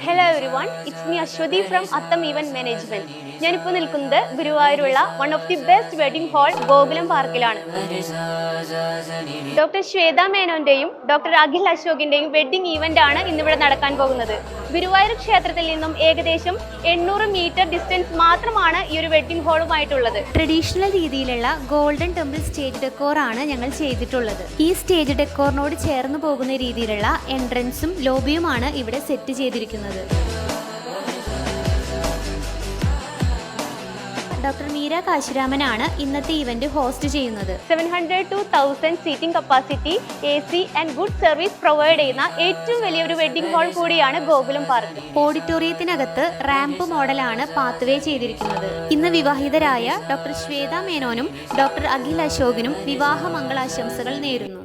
Hello everyone, it's me Aswathy from Atham event management. ഞാനിപ്പോൾ നിൽക്കുന്നത് ഗുരുവായൂരുള്ള one of the best wedding hall Gokulam പാർക്കിലാണ്. Doctor Swetha മേനോന്റെയും ഡോക്ടർ അഖിൽ അശോകിന്റെയും വെഡിംഗ് ഈവന്റ് ആണ് ഇന്നിവിടെ നടക്കാൻ പോകുന്നത്. ഗുരുവായൂർ ക്ഷേത്രത്തിൽ നിന്നും ഏകദേശം 800 മീറ്റർ ഡിസ്റ്റൻസ് മാത്രമാണ് ഈ ഒരു വെഡിംഗ് ഹാളുമായിട്ടുള്ളത്. ട്രഡീഷണൽ രീതിയിലുള്ള ഗോൾഡൻ ടെമ്പിൾ സ്റ്റേജ് ഡെക്കോർ ആണ് ഞങ്ങൾ ചെയ്തിട്ടുള്ളത്. ഈ സ്റ്റേജ് ഡെക്കോറിനോട് ചേർന്ന് പോകുന്ന രീതിയിലുള്ള എൻട്രൻസും ലോബിയുമാണ് ഇവിടെ സെറ്റ് ചെയ്തിരിക്കുന്നത്. ഡോക്ടർ മീര കാശിരാമനാണ് ഇന്നത്തെ ഇവന്റ് ഹോസ്റ്റ് ചെയ്യുന്നത്. 700 to 1000 seating capacity, AC and good service provide ചെയ്യുന്ന ഏറ്റവും വലിയൊരു വെഡിംഗ് ഹാൾ കൂടിയാണ് ഗോകുലം പാർക്ക്. ഓഡിറ്റോറിയത്തിനകത്ത് റാമ്പ് മോഡലാണ് പാത്വേ ചെയ്തിരിക്കുന്നത്. ഇന്ന് വിവാഹിതരായ ഡോക്ടർ ശ്വേത മേനോനും ഡോക്ടർ അഖിൽ അശോകിനും വിവാഹ മംഗളാശംസകൾ നേരുന്നു.